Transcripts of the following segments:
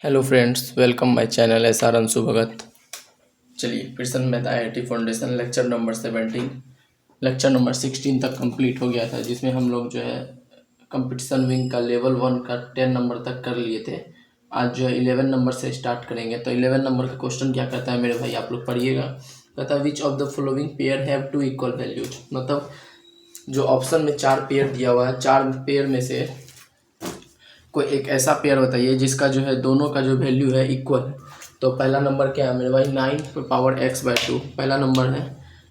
Hello friends, welcome my channel SR Anshu Bhagat. चलिए फिर से math IIT foundation lecture number 17 lecture number 16 तक complete हो गया था, जिसमें हम लोग जो है कंपटीशन विंग का लेवल 1 का 10 नंबर तक कर लिए थे। आज जो है 11 नंबर से स्टार्ट करेंगे। तो 11 नंबर का क्वेश्चन क्या कहता है मेरे भाई, आप लोग पढ़िएगा। कहता है which of the following pair have two equal values. मतलब जो ऑप्शन में 4 पेयर दिया हुआ है, 4 पेयर में से कोई एक ऐसा पेयर बताइए जिसका जो है दोनों का जो वैल्यू है इक्वल है। तो पहला नंबर क्या है मेरे भाई, 9 पे पावर x/2। पहला नंबर है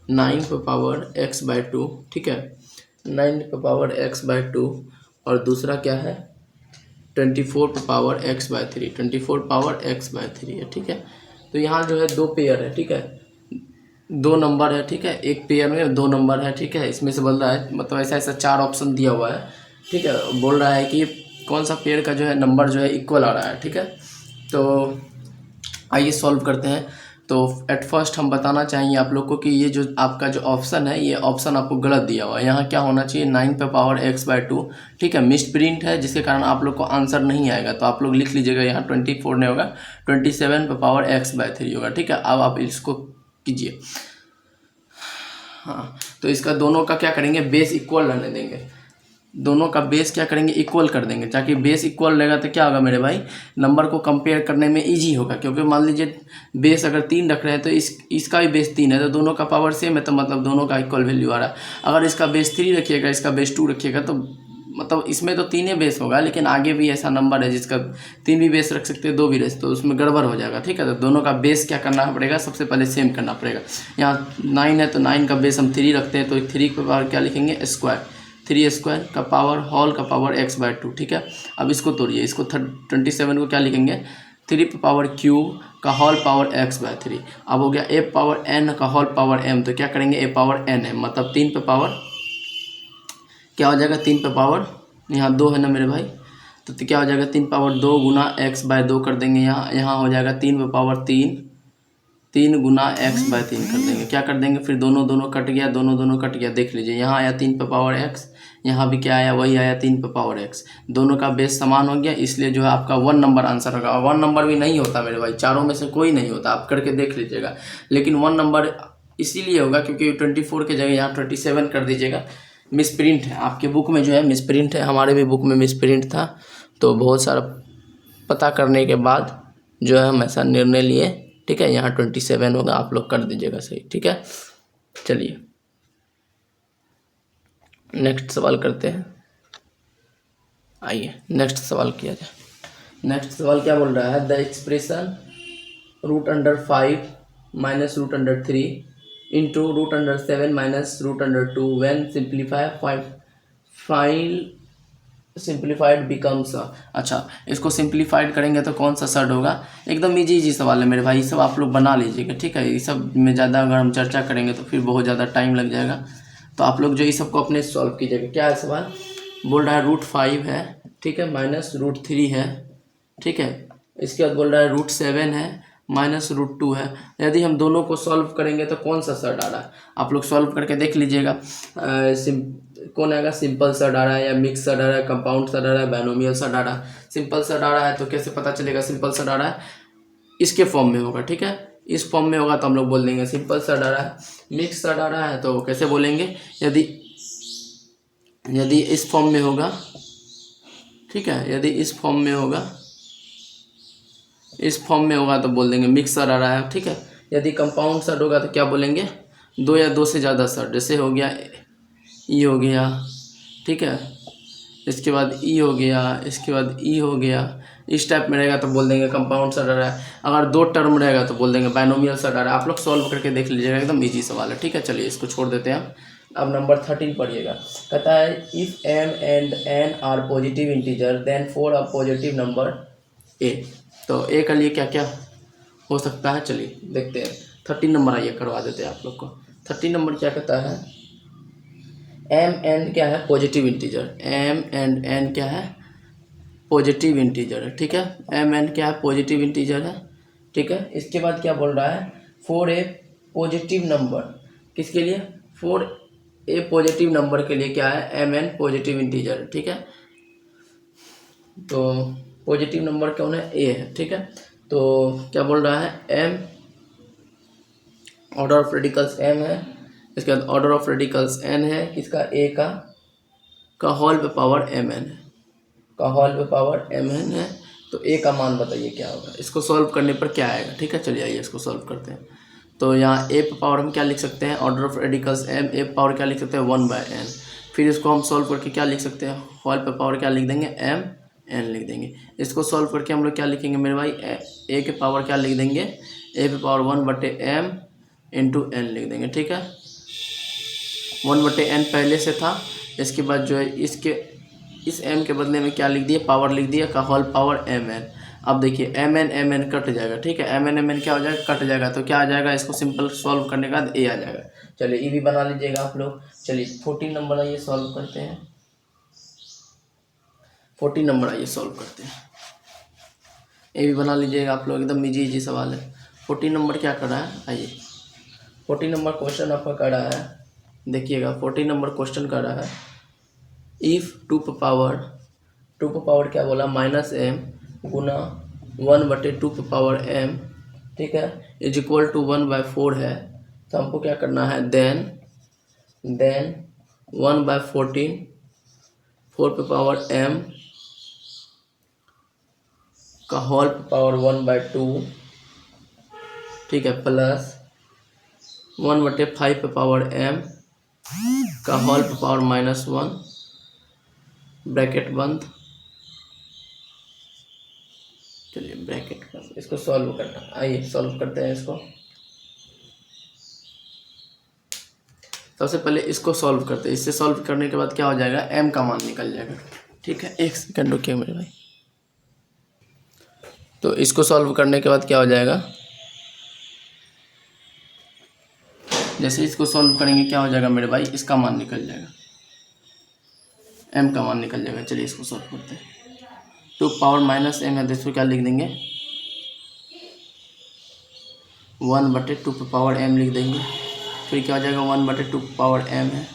9 पे पावर x/2, ठीक है, 9 पे पावर x/2। और दूसरा क्या है 24 पे पावर x/3, 24 पावर x/3 है, ठीक है। तो यहाँ जो है दो पेयर है, ठीक है, दो नंबर है, ठीक है, एक पेयर में दो नंबर है, ठीक है। इसमें से बोल रहा है मतलब ऐसा ऐसा 4 ऑप्शन दिया हुआ है, ठीक है। बोल रहा है कि कौन सा पेयर का जो है नंबर जो है इक्वल आ रहा है, ठीक है। तो आइए सॉल्व करते हैं। तो एट फर्स्ट हम बताना चाहेंगे आप लोग को कि ये जो आपका जो ऑप्शन है, ये ऑप्शन आपको गलत दिया हुआ है। यहाँ क्या होना चाहिए 9 पे पावर x/2, ठीक है। मिस्ड प्रिंट है जिसके कारण आप लोग को आंसर नहीं आएगा। तो आप लोग लिख लीजिएगा यहाँ 24 नहीं होगा, 27 पे पावर x/3 होगा, ठीक है। अब आप इसको कीजिए। हाँ, तो इसका दोनों का क्या करेंगे, बेस इक्वल रहने देंगे। दोनों का बेस क्या करेंगे, इक्वल कर देंगे, ताकि बेस इक्वल रहेगा तो क्या होगा मेरे भाई, नंबर को कंपेयर करने में इजी होगा। क्योंकि मान लीजिए बेस अगर 3 रख रहे हैं तो इसका भी बेस 3 है, तो दोनों का पावर सेम है, तो मतलब दोनों का इक्वल वैल्यू आ रहा है। अगर इसका बेस 3 रखिएगा, इसका बेस 2 रखिएगा, तो मतलब इसमें तो 3 ही बेस होगा, लेकिन आगे भी ऐसा नंबर है जिसका 3 भी बेस रख सकते हैं, 2 भी रख, तो उसमें गड़बड़ हो जाएगा, ठीक है। तो दोनों का बेस क्या करना पड़ेगा, सबसे पहले सेम करना पड़ेगा। यहाँ 9 है तो 9 का बेस हम 3 रखते हैं, तो 3 के पावर क्या लिखेंगे, स्क्वायर, 3 स्क्वायर का पावर होल का पावर x/2, ठीक है। अब इसको तोड़िए, इसको 27 को क्या लिखेंगे, 3 पे पावर क्यूब का होल पावर x/3। अब हो गया a पावर n का होल पावर m, तो क्या करेंगे a पावर n है, मतलब 3 पे पावर क्या हो जाएगा, 3 पे पावर, यहाँ 2 है ना मेरे भाई, तो क्या हो जाएगा 3 पावर 2 गुना x/2 कर देंगे। यहाँ हो जाएगा 3 पे पावर 3 गुना x/3 कर देंगे। क्या कर देंगे फिर, दोनों कट गया, दोनों कट गया, देख लीजिए। यहाँ आया 3 पे पावर x, यहाँ भी क्या आया, वही आया 3 पे पावर x। दोनों का बेस समान हो गया, इसलिए जो है आपका 1 नंबर आंसर होगा। 1 नंबर भी नहीं होता मेरे भाई, चारों में से कोई नहीं होता, आप करके देख लीजिएगा। लेकिन 1 नंबर इसीलिए होगा क्योंकि 24 की जगह यहाँ 27 कर दीजिएगा। मिसप्रिंट है आपके बुक में, जो है मिसप्रिंट है, हमारे भी बुक में मिसप्रिंट था। तो बहुत सारा पता करने के बाद जो है हम ऐसा निर्णय लिए, ठीक है। यहाँ 27 होगा, आप लोग कर दीजिएगा सही, ठीक है। चलिए नेक्स्ट सवाल करते हैं। आइए नेक्स्ट सवाल किया जाए। नेक्स्ट सवाल क्या बोल रहा है, the expression √5 minus √3 into √7 minus √2 when simplified becomes. अच्छा, इसको सिंप्लीफाइड करेंगे तो कौन सा सर्ड होगा। एकदम इजी सवाल है मेरे भाई, ये सब आप लोग बना लीजिएगा, ठीक है। ये सब में ज़्यादा अगर हम चर्चा करेंगे तो फिर बहुत ज़्यादा टाइम लग जाएगा। तो आप लोग जो इस सबको अपने सॉल्व कीजिएगा। क्या है सवाल, बोल रहा है √5 है, ठीक है, माइनस √3 है, ठीक है। इसके बाद बोल रहा है √7 है, माइनस √2 है। यदि हम दोनों को सॉल्व करेंगे तो कौन सा सर्ड आ रहा है, आप लोग सॉल्व करके देख लीजिएगा। कौन आएगा, सिंपल सर्ड आ रहा है या मिक्स सर्ड आ रहा है, कंपाउंड सर्ड आ रहा है, बाइनोमियल सर्ड आ रहा है। सिंपल सर्ड आ रहा है तो कैसे पता चलेगा सिंपल सर्ड आ रहा है, इसके फॉर्म में होगा, ठीक है। इस फॉर्म में होगा तो हम लोग बोल देंगे सिंपल सर्ड आ रहा है। मिक्स सर्ड आ रहा है तो कैसे बोलेंगे, यदि इस फॉर्म में होगा, ठीक है, यदि इस फॉर्म में होगा तो बोल देंगे मिक्स सर्ड आ रहा है, ठीक है। यदि कंपाउंड सर्ड होगा तो क्या बोलेंगे, 2 या 2 से ज़्यादा सर्ड, जैसे हो गया ई हो गया, ठीक है, इसके बाद ई हो गया, इसके बाद ई हो गया, इस टाइप में रहेगा तो बोल देंगे कंपाउंड सर्ड आ रहा है। अगर 2 टर्म रहेगा तो बोल देंगे बाइनोमियल सर्ड आ रहा है। आप लोग सॉल्व करके देख लीजिएगा, एकदम इजी सवाल है, ठीक है। चलिए इसको छोड़ देते हैं। अब नंबर 13 पढ़िएगा। कहता है if m and n are positive integer then for a positive number a। तो a का लिए क्या क्या हो सकता है, चलिए देखते हैं। 13 नंबर आइए करवा देते हैं आप लोग को। 13 नंबर क्या कहता है, m एंड क्या है, positive integer, m and n क्या है, पॉजिटिव इंटीजर है, ठीक है। m एंड क्या है, पॉजिटिव इंटीजर है, ठीक है। इसके बाद क्या बोल रहा है, फॉर ए पॉजिटिव नंबर, किसके लिए, फॉर ए पॉजिटिव नंबर के लिए क्या है, m एन पॉजिटिव इंटीजर, ठीक है। तो पॉजिटिव नंबर कौन है, ए है, ठीक है। तो क्या बोल रहा है, M order of radicals M है, इसके बाद ऑर्डर ऑफ रेडिकल्स एन है, किसका, ए का होल पे पावर एम एन है, का होल पे पावर एम एन है। तो ए का मान बताइए क्या होगा, इसको सॉल्व करने पर क्या आएगा, ठीक है। चलिए आइए इसको सॉल्व करते हैं। तो यहाँ ए पे पावर हम क्या लिख सकते हैं, ऑर्डर ऑफ रेडिकल्स एम, ए पे पावर क्या लिख सकते हैं, 1/n। फिर इसको हम सॉल्व करके क्या लिख सकते हैं, होल पे पावर क्या लिख देंगे, एम एन लिख देंगे। इसको सॉल्व करके हम लोग क्या लिखेंगे मेरे भाई, ए के पावर क्या लिख देंगे, ए पे पावर 1/m इंटू एन लिख देंगे, ठीक है। 1/n पहले से था, इसके बाद जो है इस m के बदले में क्या लिख दिया, पावर लिख दिया, का होल पावर mn। अब देखिए mn कट जाएगा, ठीक है, mn क्या हो जाएगा, कट जाएगा, तो क्या आ जाएगा, इसको सिंपल सॉल्व करने के बाद a आ जाएगा। चलिए ये भी बना लीजिएगा आप लोग। चलिए 14 नंबर आइए सॉल्व करते हैं, 14 नंबर आइए सॉल्व करते हैं। ये भी बना लीजिएगा आप लोग, एकदम इजी सवाल है। 14 नंबर क्या कर रहा है, आइए 14 नंबर क्वेश्चन आपका कर रहा है, देखिएगा 14 नंबर क्वेश्चन कर रहा है, इफ़ टू पावर क्या बोला, -m गुना 1/2 पावर m, ठीक है, इज इक्वल टू 1/4 है। तो हमको क्या करना है, देन 1/14 4 पे पावर m का होल पे पावर 1/2, ठीक है, प्लस 1/5 पे पावर m का होल पे पावर -1, ब्रैकेट बंद। चलिए ब्रैकेट बंद, इसको सॉल्व करना, आइए सॉल्व करते हैं इसको। सबसे पहले इसको सॉल्व करते हैं, इससे सॉल्व करने के बाद क्या हो जाएगा, m का मान निकल जाएगा, ठीक है। एक सेकंड रुकिए मेरे भाई। तो इसको सॉल्व करने के बाद क्या हो जाएगा, जैसे इसको सॉल्व करेंगे क्या हो जाएगा मेरे भाई, इसका मान निकल जाएगा, m का मान निकल जाएगा। चलिए इसको सॉल्व करते हैं। 2 पावर -m है, इसको क्या लिख देंगे, 1/2 पे पावर m लिख देंगे। फिर क्या हो जाएगा, 1/2 पावर m है,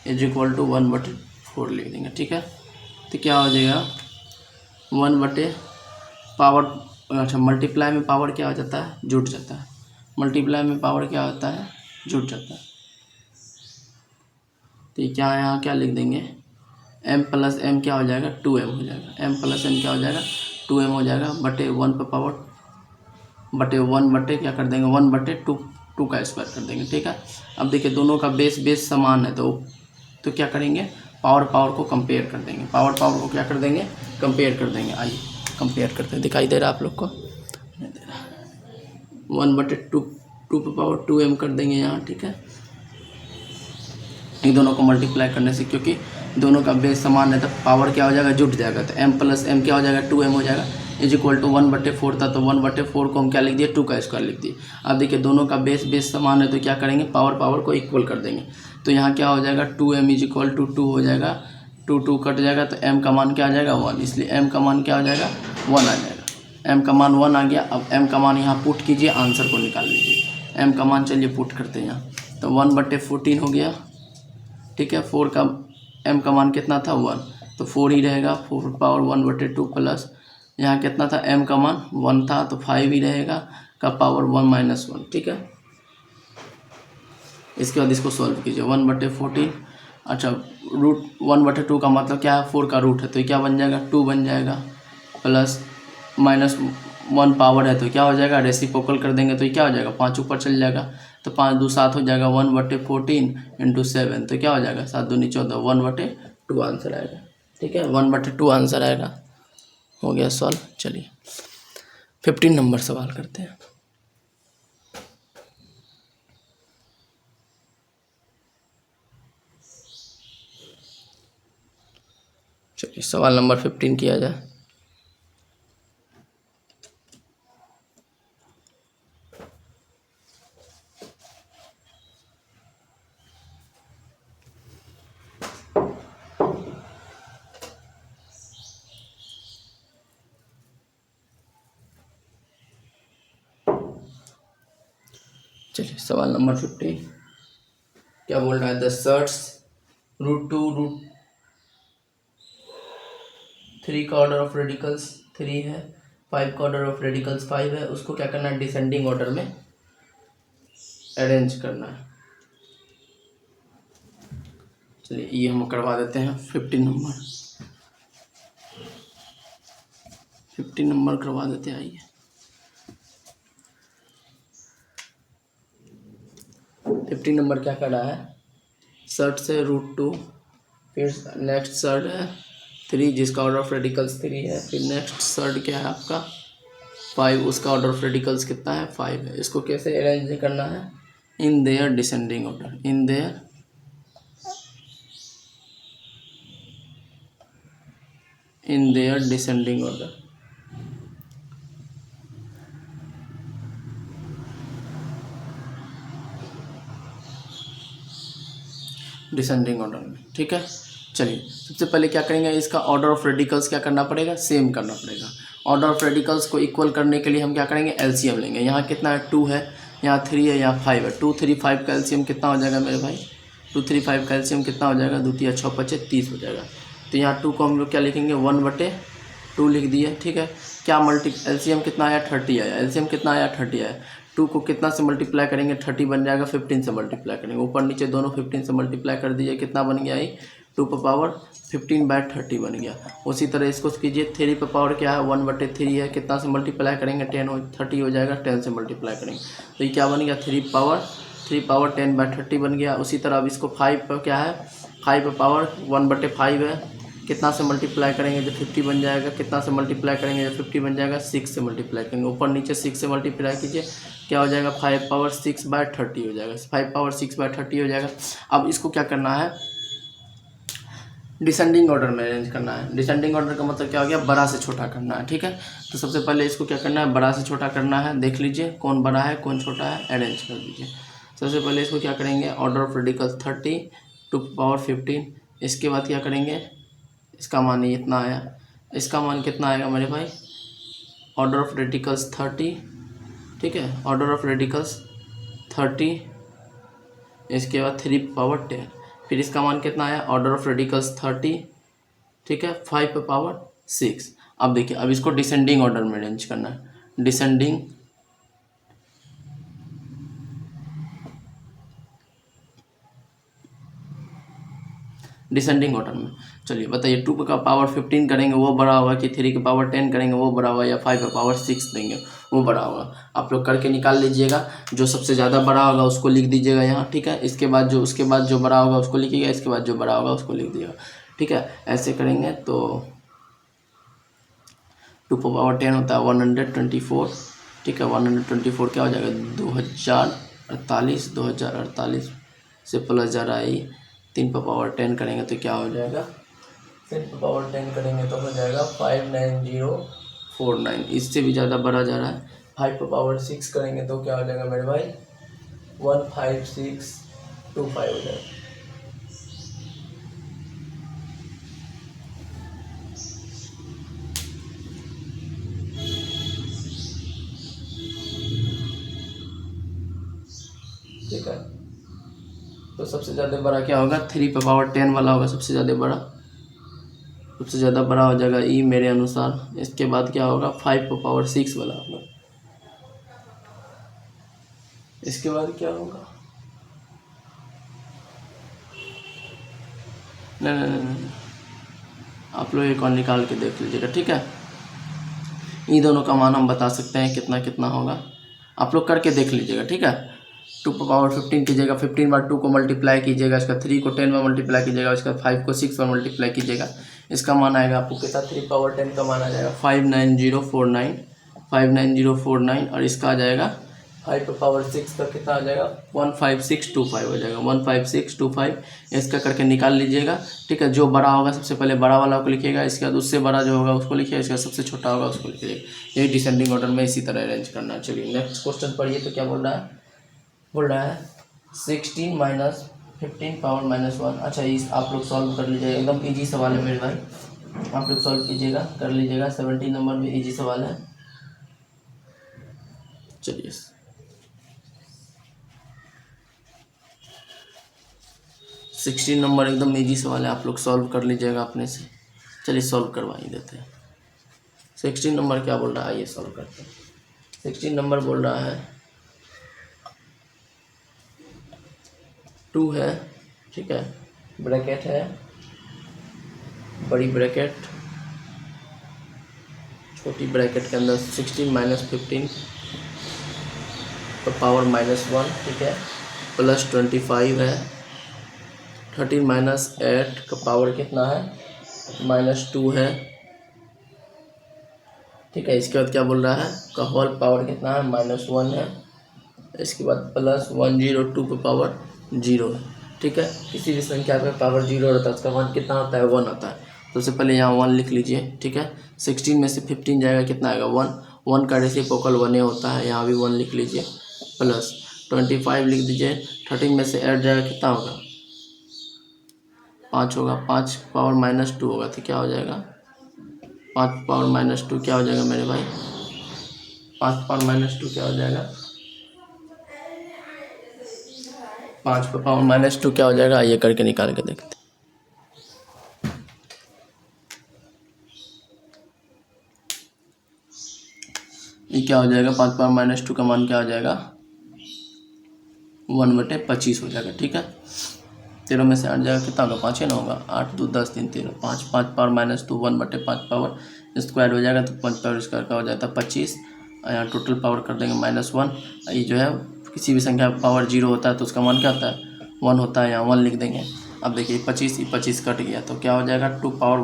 इज इक्वल टू 1/4 लिख देंगे, ठीक है। तो क्या हो जाएगा, 1/पावर, अच्छा मल्टीप्लाई में पावर क्या हो जाता है, जुट जाता है, मल्टीप्लाई में पावर क्या होता है, जुट जाता है। तो क्या यहाँ क्या लिख देंगे, m प्लस m क्या हो जाएगा, 2m हो जाएगा, m प्लस m क्या हो जाएगा, 2m हो जाएगा, बटे 1 पे पावर बटे 1 बटे क्या कर देंगे, 1/2 का स्क्वायर कर देंगे, ठीक है। अब देखिए दोनों का बेस समान है, तो क्या करेंगे, पावर को कंपेयर कर देंगे, पावर को क्या कर देंगे, कंपेयर कर देंगे। आइए कंपेयर करते हैं, दिखाई दे रहा है आप लोग को, नहीं दे रहा, 1/2 पे पावर 2m कर देंगे यहाँ, ठीक है। इन दोनों को मल्टीप्लाई करने से, क्योंकि दोनों का बेस समान है तो पावर क्या हो जाएगा, जुट जाएगा, तो m प्लस m क्या हो जाएगा, 2m हो जाएगा, इज इक्वल टू 1/4 था, तो 1/4 को हम क्या लिख दिए, 2 का स्क्वायर लिख दिए। अब देखिए दोनों का बेस समान है, तो क्या करेंगे, पावर को इक्वल कर देंगे। तो यहाँ क्या हो जाएगा, 2m इज इक्वल टू 2 हो जाएगा, 2 कट जाएगा, तो m का मान क्या आ जाएगा, 1, इसलिए m का मान क्या हो जाएगा, 1 आ जाएगा। m का मान 1 आ गया। अब m का मान यहाँ पुट कीजिए, आंसर को निकाल लीजिए। m का मान चलिए पुट करते हैं यहाँ, तो 1/14 हो गया, ठीक है। 4 का m का मान कितना था, 1, तो 4 ही रहेगा, 4 पावर 1/2 प्लस यहाँ कितना था, m का मान 1 था, तो 5 ही रहेगा, का पावर 1 - 1, ठीक है। इसके बाद इसको सॉल्व कीजिए, 1/14, अच्छा रूट 1/2 का मतलब क्या है, 4 का रूट है, तो क्या बन जाएगा, 2 बन जाएगा, प्लस -1 पावर है, तो क्या हो जाएगा, रेसिप्रोकल कर देंगे, तो क्या हो जाएगा, 5 ऊपर चल जाएगा, तो 5 2 7 हो जाएगा, 1/14 इंटू 7, तो क्या हो जाएगा, 7 दूनी 14, 1/2 आंसर आएगा, ठीक है, 1/2 आंसर आएगा। हो गया सॉल्व। चलिए 15 नंबर सवाल करते हैं। चलिए सवाल नंबर 15 किया जाए। चलिए सवाल नंबर 15 क्या बोल रहा है, द सर्ट्स √2 √3 का ऑर्डर ऑफ रेडिकल्स 3 है, 5 का ऑर्डर ऑफ रेडिकल्स 5 है, उसको क्या करना है, डिसेंडिंग ऑर्डर में अरेंज करना है। चलिए ये हम करवा देते हैं 15 नंबर करवा देते हैं। आइए 15 नंबर क्या कर रहा है, सर्ट से √2, फिर नेक्स्ट सर्ट है 3 जिसका ऑर्डर ऑफ रेडिकल्स 3 है, फिर नेक्स्ट सर्ट क्या है आपका 5, उसका ऑर्डर ऑफ रेडिकल्स कितना है 5 है। इसको कैसे अरेंज करना है, in their descending order, in their descending order. Descending order में, ठीक है। चलिए सबसे पहले क्या करेंगे, इसका ऑर्डर ऑफ रेडिकल्स क्या करना पड़ेगा, सेम करना पड़ेगा। ऑर्डर ऑफ रेडिकल्स को इक्वल करने के लिए हम क्या करेंगे, एलसीएम लेंगे। यहाँ कितना है 2 है, यहाँ 3 है, यहाँ 5 है। 2 3 5 का एलसीएम कितना हो जाएगा मेरे भाई, 2 3 5 का एलसीएम कितना हो जाएगा, 2 3 6 5 30 हो जाएगा। तो यहाँ 2 को हम लोग क्या लिखेंगे, 1/2 लिख दिए, ठीक है। क्या एलसीएम कितना आया 30 आया, एलसीएम कितना आया 30 आया। 2 को कितना से मल्टीप्लाई करेंगे, 30 बन जाएगा, 15 से मल्टीप्लाई करेंगे, ऊपर नीचे दोनों 15 से मल्टीप्लाई कर दीजिए, कितना बन गया, 2 पर पावर 15/30 बन गया। उसी तरह इसको कीजिए, 3 पर पावर क्या है 1/3 है, कितना से मल्टीप्लाई करेंगे 30 हो जाएगा, 10 से मल्टीप्लाई करेंगे तो ये क्या बन गया 3 पावर 10/30 बन गया। उसी तरह अब इसको 5 पर क्या है, 5 पर पावर 1/5 है, कितना से मल्टीप्लाई करेंगे जब 50 बन जाएगा, कितना से मल्टीप्लाई करेंगे जब 50 बन जाएगा, 6 से मल्टीप्लाई करेंगे, ऊपर नीचे 6 से मल्टीप्लाई कीजिए, क्या हो जाएगा 5 पावर 6/30 हो जाएगा, 5 पावर 6/30 हो जाएगा। अब इसको क्या करना है, डिसेंडिंग ऑर्डर में अरेंज करना है। डिसेंडिंग ऑर्डर का मतलब क्या हो गया, बड़ा से छोटा करना है, ठीक है। तो सबसे पहले इसको क्या करना है, बड़ा से छोटा करना है। देख लीजिए कौन बड़ा है कौन छोटा है, अरेंज कर दीजिए। सबसे पहले इसको क्या करेंगे, ऑर्डर ऑफ रेडिकल्स 30 2 पावर 15। इसके बाद क्या करेंगे, इसका मान ये इतना आया, इसका मान कितना आएगा मेरे भाई, ऑर्डर ऑफ रेडिकल्स 30, ठीक है, ऑर्डर ऑफ रेडिकल्स 30, इसके बाद 3 पावर 10, फिर इसका मान कितना आया, ऑर्डर ऑफ रेडिकल्स 30, ठीक है, 5 पावर 6। अब देखिए, अब इसको डिसेंडिंग ऑर्डर में अरेंज करना है, डिसेंडिंग ऑर्डर में। चलिए बताइए, 2 का पावर 15 करेंगे वो बड़ा होगा कि 3 का पावर 10 करेंगे वो बड़ा होगा, या 5 का पावर 6 देंगे वो बड़ा होगा। आप लोग करके निकाल लीजिएगा, जो सबसे ज़्यादा बड़ा होगा उसको लिख दीजिएगा यहाँ, ठीक है। उसके बाद जो बड़ा होगा उसको लिखिएगा, इसके बाद जो बड़ा होगा उसको लिख दीजिएगा, ठीक है। ऐसे करेंगे तो 2 का पावर 10 होता है 124, ठीक है। 124 क्या हो जाएगा 2048 से प्लस जा रहा है 3 पर पावर 10 करेंगे तो क्या हो जाएगा, 3 पर पावर 10 करेंगे तो हो जाएगा 59049। इससे भी ज़्यादा बढ़ा जा रहा है, 5 पर पावर 6 करेंगे तो क्या हो जाएगा मेरे भाई 15625 हो जाएगा। ठीक है, तो सबसे ज़्यादा बड़ा क्या होगा, 3 पर पावर 10 वाला होगा सबसे ज़्यादा बड़ा, सबसे ज़्यादा बड़ा हो जाएगा ई मेरे अनुसार। इसके बाद क्या होगा 5 पर पावर 6 वाला होगा। इसके बाद क्या होगा, नहीं, आप लोग एक और निकाल के देख लीजिएगा, ठीक है। इन दोनों का मान हम बता सकते हैं कितना कितना होगा, आप लोग करके देख लीजिएगा, ठीक है। 2 पर पावर 15 कीजिएगा, 15 बार 2 को मल्टीप्लाई कीजिएगा, इसका 3 को 10 में मल्टीप्लाई कीजिएगा, इसका 5 को 6 पर मल्टीप्लाई कीजिएगा, इसका मान आएगा आपको कितना, 3 पावर 10 का मान आ जाएगा 59049, और इसका आ जाएगा 5 पर पावर 6 का कितना आ जाएगा 15625 हो जाएगा, 15625। इसका करके निकाल लीजिएगा, ठीक है। जो बड़ा होगा सबसे पहले बड़ा वाला को लिखिएगा, इसके बाद उससे बड़ा जो होगा उसको लिखिएगा, इसका सबसे छोटा होगा उसको लिखिएगा। यही डिसेंडिंग ऑर्डर में इसी तरह अरेंज करना है। चलिए नेक्स्ट क्वेश्चन पढ़िए, तो क्या बोल रहा है 16 माइनस 15 पावर -1। अच्छा, इस आप लोग सॉल्व कर लीजिएगा, एकदम इजी सवाल है मेरे भाई, आप लोग सॉल्व कीजिएगा, कर लीजिएगा। 17 नंबर में इजी सवाल है। चलिए 16 नंबर एकदम इजी सवाल है, आप लोग सॉल्व कर लीजिएगा अपने से। चलिए सॉल्व करवा ही देते हैं। 16 नंबर क्या बोल रहा है, आइए सॉल्व करते हैं। 16 नंबर बोल रहा है 2 है, ठीक है, ब्रैकेट है, बड़ी ब्रैकेट, छोटी ब्रैकेट के अंदर 16 माइनस 15 पावर -1, ठीक है, प्लस 25 है, 13 माइनस 8 का पावर कितना है, -2 है, ठीक है। इसके बाद क्या बोल रहा है, का होल पावर कितना है, -1 है, इसके बाद प्लस 102 पे पावर 0 है, ठीक है। किसी भी संख्या पे पावर 0 रहता है उसका मान कितना होता है, 1 आता है। तो सबसे पहले यहाँ 1 लिख लीजिए, ठीक है। 16 में से 15 जाएगा, कितना आएगा, 1। 1 का रेसिप्रोकल 1 होता है, यहाँ भी 1 लिख लीजिए, प्लस 25 लिख दीजिए। 13 में से 8 जाएगा, कितना होगा, 5 होगा। 5 पावर -2 होगा, तो क्या हो जाएगा, 5 पावर -2 क्या हो जाएगा मेरे भाई, 5 पावर -2 क्या हो जाएगा, 5 पे पावर -2 क्या हो जाएगा, ये करके निकाल के देखते हैं। ये क्या हो जाएगा, 5 पावर -2 का मान क्या हो जाएगा, 1/25 हो जाएगा, ठीक है। 13 में से 8 जाएगा, कितना होगा, 5 ही ना होगा, 8 2 10 3 13, 5 पावर -2 1/5 पावर स्क्वायर हो जाएगा, तो 5 पावर स्क्वायर का हो जाता है 25। यहाँ टोटल पावर कर देंगे -1। ये जो है किसी भी संख्या पावर 0 होता है तो उसका मान क्या होता है, 1 होता है, यहाँ 1 लिख देंगे। अब देखिए 25 कट गया, तो क्या हो जाएगा, 2 पावर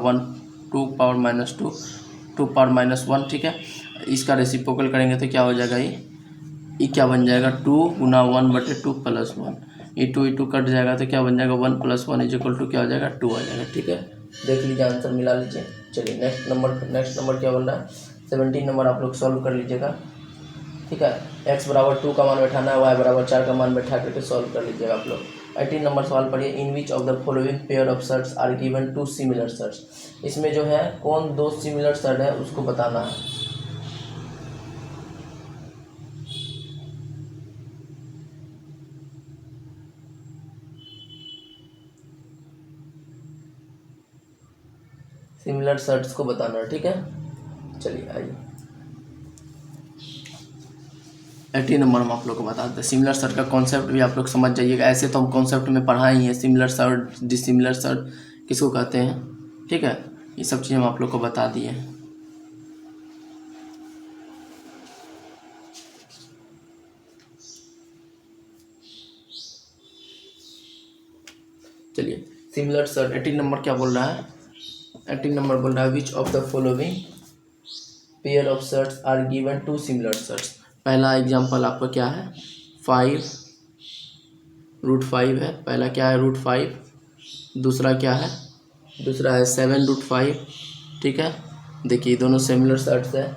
-1, ठीक है। इसका रेसिप्रोकल करेंगे तो क्या हो जाएगा, ये क्या बन जाएगा, 2 गुना 1/2 प्लस 1, ये 2 कट जाएगा तो क्या बन जाएगा, 1 + 1 = क्या हो जाएगा, 2 आ जाएगा, ठीक है। देख लीजिए आंसर मिला लीजिए। चलिए नेक्स्ट नंबर क्या बोल रहा है, 17 नंबर आप लोग सॉल्व कर लीजिएगा, ठीक है। x = 2 का मान बैठाना है, y = 4 का मान बैठा करके सॉल्व कर लीजिएगा आप लोग। 18 नंबर सवाल पढ़िए, in which of the following pair of shirts are given 2 similar shirts. इसमें जो है कौन 2 सिमिलर शर्ट है उसको बताना है। सिमिलर शर्ट्स को बताना है, ठीक है। चलिए आइए 18 नंबर हम आप लोग को बताते हैं। सिमिलर शर्ट का कॉन्सेप्ट भी आप लोग समझ जाइएगा, ऐसे तो हम कॉन्सेप्ट में पढ़ाए ही हैं, सिमिलर शर्ट डिसिमिलर शर्ट किसको कहते हैं, ठीक है। ये सब चीज़ हम आप लोग को बता दिए। चलिए सिमिलर शर्ट 18 नंबर क्या बोल रहा है, 18 नंबर बोल रहा है which of the following pair of shirts are given 2 similar shirts. पहला एग्जांपल आपका क्या है, 5√5 है, पहला क्या है, √5। दूसरा क्या है, दूसरा है 7√5, ठीक है। देखिए दोनों सिमिलर शर्ट्स है,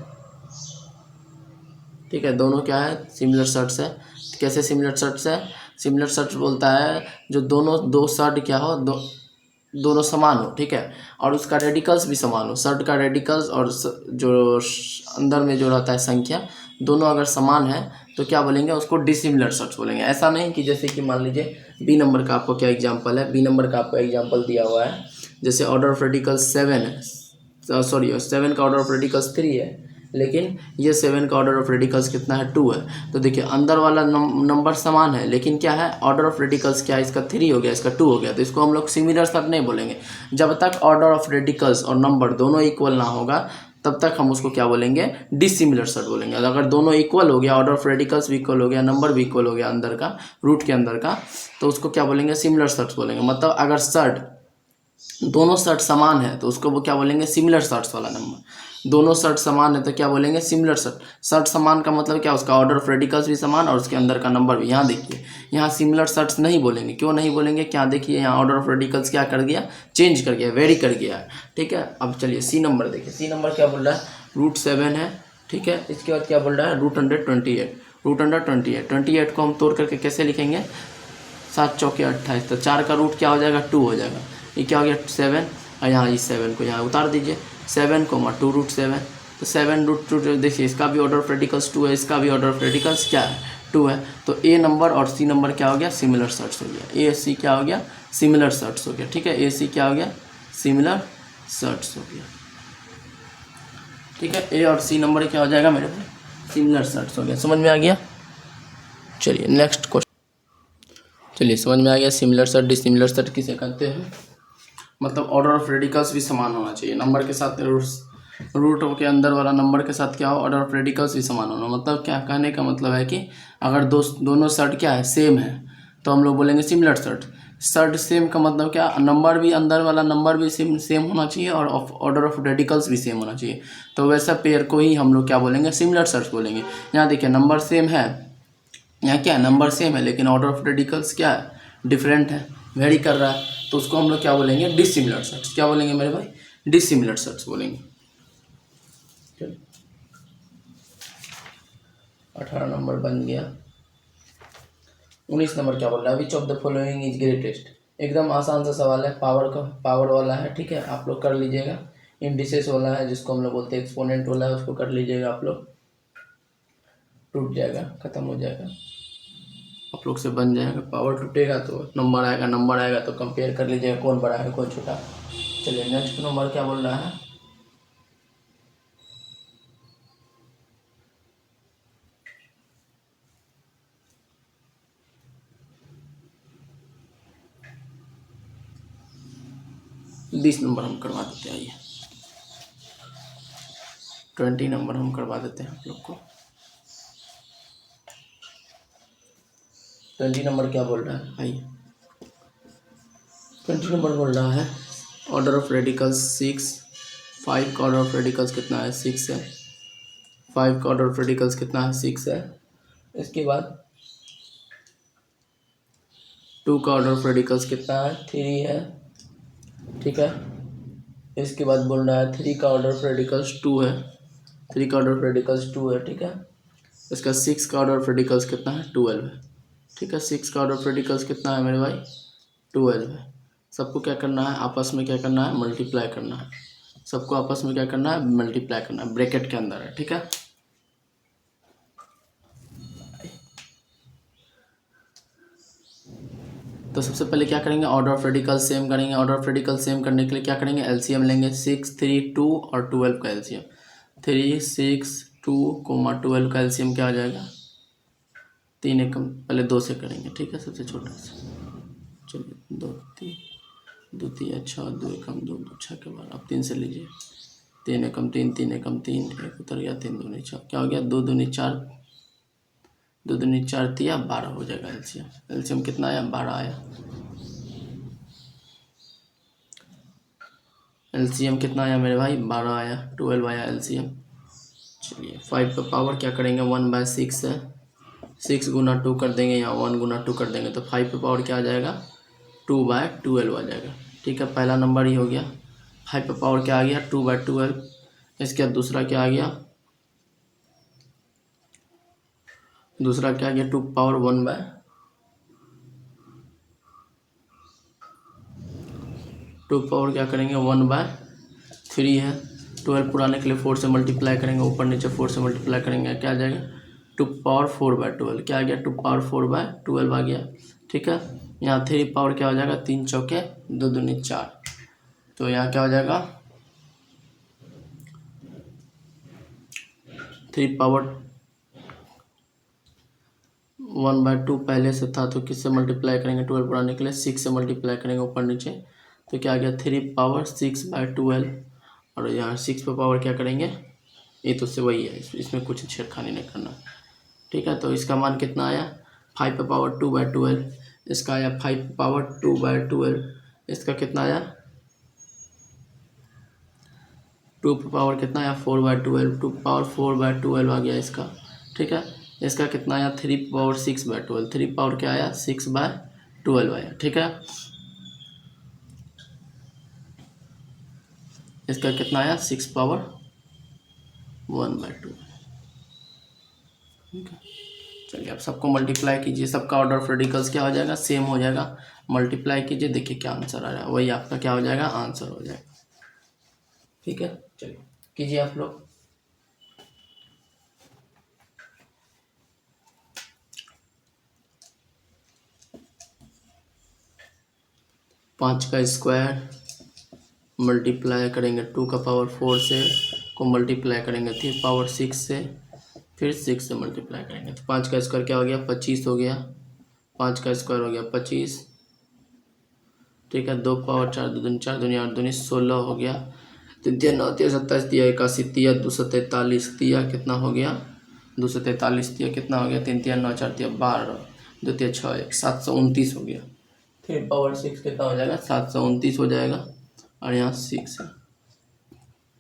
ठीक है, दोनों क्या है, सिमिलर शर्ट्स है। कैसे सिमिलर शर्ट्स है, सिमिलर शर्ट्स बोलता है जो दोनों 2 शर्ट क्या हो, दोनों समान हो, ठीक है, और उसका रेडिकल्स भी समान हो। शर्ट का रेडिकल्स और जो अंदर में जो रहता है संख्या, दोनों अगर समान है तो क्या बोलेंगे, उसको डिसिमिलर शर्ट्स बोलेंगे। ऐसा नहीं कि जैसे कि मान लीजिए बी नंबर का आपको क्या एग्जांपल है, बी नंबर का आपको एग्जांपल दिया हुआ है, जैसे ऑर्डर ऑफ रेडिकल्स 7 है, सॉरी 7 का ऑर्डर ऑफ रेडिकल्स 3 है, लेकिन ये 7 का ऑर्डर ऑफ रेडिकल्स कितना है, 2 है। तो देखिए अंदर वाला नंबर समान है, लेकिन क्या है, ऑर्डर ऑफ रेडिकल्स क्या है, इसका 3 हो गया, इसका 2 हो गया, तो इसको हम लोग सिमिलर शर्ट नहीं बोलेंगे। जब तक ऑर्डर ऑफ रेडिकल्स और नंबर दोनों इक्वल ना होगा तब तक हम उसको क्या बोलेंगे, डिसिमिलर शर्ट बोलेंगे। अगर दोनों इक्वल हो गया, ऑर्डर ऑफ रेडिकल्स भी इक्वल हो गया, नंबर भी इक्वल हो गया अंदर का, रूट के अंदर का, तो उसको क्या बोलेंगे, सिमिलर शर्ट्स बोलेंगे। मतलब अगर शर्ट दोनों शर्ट समान है तो उसको वो क्या बोलेंगे, सिमिलर शर्ट्स वाला नंबर। दोनों शर्ट समान है तो क्या बोलेंगे, सिमिलर शर्ट। शर्ट समान का मतलब क्या, उसका ऑर्डर ऑफ रेडिकल्स भी समान और उसके अंदर का नंबर भी। यहाँ देखिए यहाँ सिमिलर शर्ट्स नहीं बोलेंगे, क्यों नहीं बोलेंगे, क्या देखिए यहाँ ऑर्डर ऑफ रेडिकल्स क्या कर गया, चेंज कर गया, वेरी कर गया, ठीक है। अब चलिए सी नंबर देखिए, सी नंबर क्या बोल रहा है, √7 है, ठीक है। इसके बाद क्या बोल रहा है, √128 28 को हम तोड़ करके कैसे लिखेंगे, 7 चौके 28, तो 4 का रूट क्या हो जाएगा, 2 हो जाएगा। ये क्या हो गया, 7, और यहाँ इस 7 को यहाँ उतार दीजिए, 7 को 2√7, तो 7√2, देखिए इसका भी ऑर्डर ऑफ रेडिकल्स 2 है, इसका भी ऑर्डर ऑफ रेडिकल्स क्या है, 2 है। तो ए नंबर और सी नंबर क्या हो गया, सिमिलर शर्ट्स हो गया। ए सी क्या हो गया, सिमिलर शर्ट्स हो गया, ठीक है। ए सी क्या हो गया, सिमिलर शर्ट्स हो गया, ठीक है। ए और सी नंबर क्या हो जाएगा मेरे भाई, सिमिलर सेट्स हो गया। समझ में आ गया। चलिए नेक्स्ट क्वेश्चन। चलिए समझ में आ गया, सिमिलर सेट डिसिमिलर सेट किसे कहते हैं। मतलब ऑर्डर ऑफ रेडिकल्स भी समान होना चाहिए, नंबर के साथ रूट के अंदर वाला नंबर के साथ क्या हो, ऑर्डर ऑफ रेडिकल्स भी समान होना। मतलब क्या कहने का मतलब है कि अगर दोनों सेट क्या है, सेम है, तो हम लोग बोलेंगे सिमिलर सेट। सेट सेम का मतलब क्या, नंबर भी अंदर वाला नंबर भी सेम होना चाहिए और ऑर्डर ऑफ रेडिकल्स भी सेम होना चाहिए। तो वैसा पेयर को ही हम लोग क्या बोलेंगे, सिमिलर सेट्स बोलेंगे। यहाँ देखिए नंबर सेम है, यहाँ क्या है, नंबर सेम है लेकिन ऑर्डर ऑफ रेडिकल्स क्या है, डिफरेंट है, वेरी कर रहा है, तो उसको हम लोग क्या बोलेंगे, डिसिमिलर सेट्स। क्या बोलेंगे मेरे भाई, डिसिमिलर सेट्स बोलेंगे। 18 नंबर बन गया। 19 नंबर क्या बोल रहा है, which of the following is greatest. एकदम आसान सा सवाल है, पावर वाला है, ठीक है, आप लोग कर लीजिएगा। इंडिसेस वाला है, जिसको हम लोग बोलते हैं एक्सपोनेंट वाला है, उसको कर लीजिएगा आप लोग, टूट जाएगा, खत्म हो जाएगा, आप लोग से बन जाएगा। पावर टूटेगा तो नंबर आएगा तो कंपेयर कर लीजिएगा कौन बड़ा है कौन छोटा। चलिए नेक्स्ट नंबर क्या बोल रहा है, बीस नंबर हम करवा देते हैं। आइए 20 नंबर हम करवा देते हैं आप लोग को। 20 नंबर क्या बोल रहा है, आइए 20 नंबर बोल रहा है ऑर्डर ऑफ रेडिकल्स 6। 5 का ऑर्डर ऑफ रेडिकल्स कितना है, 6 है। 5 का ऑर्डर ऑफ रेडिकल्स कितना है, 6 है। इसके बाद 2 का ऑर्डर ऑफ रेडिकल्स कितना है, 3 है, ठीक है। इसके बाद बोल रहा है 3 का ऑर्डर ऑफ रेडिकल्स 2 है। 3 का ऑर्डर ऑफ रेडिकल्स 2 है, ठीक है। इसका 6 का ऑर्डर ऑफ रेडिकल्स कितना है, 12 है, ठीक है। 6 का ऑर्डर ऑफ रेडिकल्स कितना है मेरे भाई, 12 है। सबको क्या करना है, आपस में क्या करना है, मल्टीप्लाई करना है। सबको आपस में क्या करना है, मल्टीप्लाई करना है, ब्रैकेट के अंदर है, ठीक है। तो सबसे पहले क्या करेंगे, ऑर्डर ऑफ रेडिकल सेम करेंगे। ऑर्डर ऑफ रेडिकल सेम करने के लिए क्या करेंगे, एलसीएम लेंगे। 6, 3, 2 और 12 का एलसीएम। 3, 6, 2, 12 का एलसीएम क्या आ जाएगा, 3 एकम, पहले 2 से करेंगे, ठीक है, सबसे छोटा से। चलिए 2 3 2 3 अच्छा, 2 एकम 2, 2 6 के बाद आप 3 से लीजिए। 3 एकम 3, 3 एकम 3, एक उतर गया, 3 दूनी 4, क्या हो गया, 2 दूनी 4, 2 दूनी 4 तिया 12 हो जाएगा एलसीएम। एलसीएम कितना आया, 12 आया। एलसीएम कितना आया मेरे भाई, 12 आया, 12 आया एलसीएम। चलिए 5 का पावर क्या करेंगे, 1/6 है। 6 गुना 2 कर देंगे या 1 गुना 2 कर देंगे तो 5 का पावर क्या आ जाएगा, 2/12 आ जाएगा, ठीक है। पहला नंबर ही हो गया। 5 का पावर क्या आ गया, 2/12। इसके बाद दूसरा क्या आ गया, दूसरा क्या आ गया, 2 पावर 2 पावर क्या करेंगे, 1/3 है। 12 पुराने के लिए 4 से मल्टीप्लाई करेंगे, ऊपर नीचे 4 से मल्टीप्लाई करेंगे, क्या आ जाएगा, 2 पावर 4/12। क्या आ गया, 2 पावर 4/12 आ गया, ठीक है। यहाँ 3 पावर क्या हो जाएगा, 3 चौके 2 दूनी 4, तो यहाँ क्या हो जाएगा, 3 पावर 1/2 पहले से था तो किससे मल्टीप्लाई करेंगे, 12 पुराने के लिए 6 से मल्टीप्लाई करेंगे ऊपर नीचे, तो क्या आ गया, 3 पावर 6/12। और यहाँ 6 पे पावर क्या करेंगे, ये तो से वही है, इसमें कुछ छेड़खानी नहीं करना, ठीक है। तो इसका मान कितना आया, 5 पे पावर 2/12। इसका आया 5 पे पावर 2/12। इसका कितना आया, 2 पे पावर कितना आया, 4/12। 2 पावर 4/12 आ गया इसका, ठीक है। इसका कितना आया, 3 पावर 6/12। 3 पावर क्या आया, 6/12 आया, ठीक है। इसका कितना आया, 6 पावर 1/2, ठीक है। चलिए अब सबको मल्टीप्लाई कीजिए, सबका ऑर्डर ऑफ रेडिकल्स क्या हो जाएगा, सेम हो जाएगा। मल्टीप्लाई कीजिए, देखिए क्या आंसर आ रहा है, वही आपका क्या हो जाएगा, आंसर हो जाएगा, ठीक है। चलिए कीजिए आप लोग। 5 का स्क्वायर मल्टीप्लाई करेंगे 2 का पावर 4 से, को मल्टीप्लाई करेंगे 3 पावर 6 से, फिर 6 से मल्टीप्लाई करेंगे तो 5 का स्क्वायर क्या हो गया 25 हो गया, 5 का स्क्वायर हो गया 25, ठीक है। 2 पावर 4 दूनी 4 दूनी 8 दूनी 16 हो गया, 3 3 9 13 27 दिया 81 दिया 243 दिया कितना हो गया 243 दिया कितना हो गया 3 3 9 4 दिया 12 2 3 6 1 729 हो गया। 3 पावर 6 कितना हो जाएगा 729 हो जाएगा और यहाँ 6 है।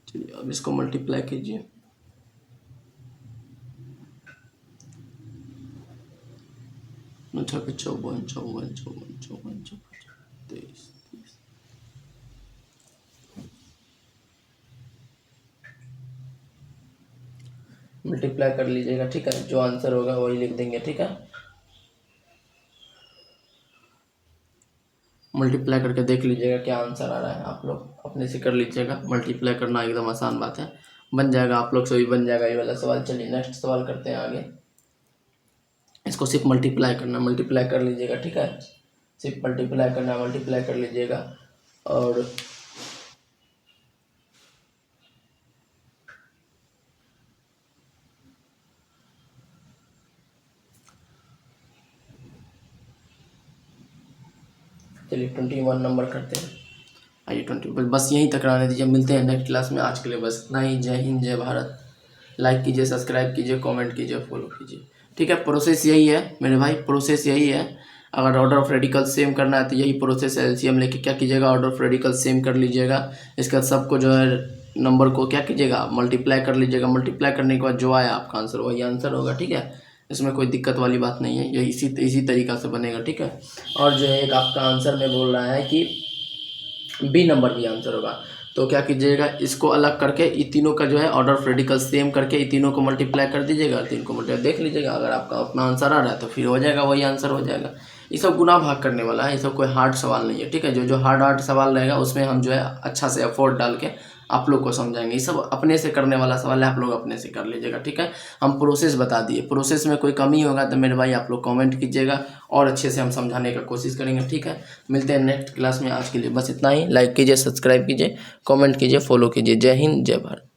चलिए अब इसको मल्टीप्लाई कीजिए, अच्छा कि 54 54 54 54 23 मल्टीप्लाई कर लीजिएगा, ठीक है। जो आंसर होगा वही लिख देंगे, ठीक है। मल्टीप्लाई करके देख लीजिएगा क्या आंसर आ रहा है, आप लोग अपने से कर लीजिएगा। मल्टीप्लाई करना एकदम आसान बात है, बन जाएगा आप लोग से भी बन जाएगा ये वाला सवाल। चलिए नेक्स्ट सवाल करते हैं आगे। इसको सिर्फ मल्टीप्लाई करना, मल्टीप्लाई कर लीजिएगा, ठीक है। सिर्फ मल्टीप्लाई करना, मल्टीप्लाई कर लीजिएगा। और चलिए 21 नंबर करते हैं। आइए 20 बस यहीं तक रहने दीजिए, मिलते हैं नेक्स्ट क्लास में। आज के लिए बस इतना ही। जय हिंद, जय भारत। लाइक कीजिए, सब्सक्राइब कीजिए, कमेंट कीजिए, फॉलो कीजिए, ठीक है। प्रोसेस यही है मेरे भाई, प्रोसेस यही है। अगर ऑर्डर ऑफ रेडिकल सेम करना है तो यही प्रोसेस है। एलसीएम लेके क्या कीजिएगा, ऑर्डर ऑफ रेडिकल सेम कर लीजिएगा। इसके बाद सबको जो है नंबर को क्या कीजिएगा मल्टीप्लाई कर लीजिएगा। मल्टीप्लाई करने के बाद जो आया आपका आंसर वही आंसर होगा, ठीक है। इसमें कोई दिक्कत वाली बात नहीं है, ये इसी तरीक़ा से बनेगा, ठीक है। और जो है एक आपका आंसर में बोल रहा है कि बी नंबर भी आंसर होगा, तो क्या कीजिएगा इसको अलग करके इन तीनों का जो है ऑर्डर ऑफ रेडिकल सेम करके इन तीनों को मल्टीप्लाई कर दीजिएगा, 3 को मल्टीप्लाई देख लीजिएगा। अगर आपका अपना आंसर आ रहा है तो फिर हो जाएगा, वही आंसर हो जाएगा। ये सब गुना भाग करने वाला है, ये सब कोई हार्ड सवाल नहीं है, ठीक है। जो हार्ड सवाल रहेगा उसमें हम जो है अच्छा से एफर्ट डाल के आप लोग को समझाएंगे। ये सब अपने से करने वाला सवाल है, आप लोग अपने से कर लीजिएगा, ठीक है। हम प्रोसेस बता दिए, प्रोसेस में कोई कमी होगा तो मेरे भाई आप लोग कमेंट कीजिएगा और अच्छे से हम समझाने का कोशिश करेंगे, ठीक है। मिलते हैं नेक्स्ट क्लास में। आज के लिए बस इतना ही। लाइक कीजिए, सब्सक्राइब कीजिए, कमेंट कीजिए, फॉलो कीजिए। जय हिंद, जय भारत।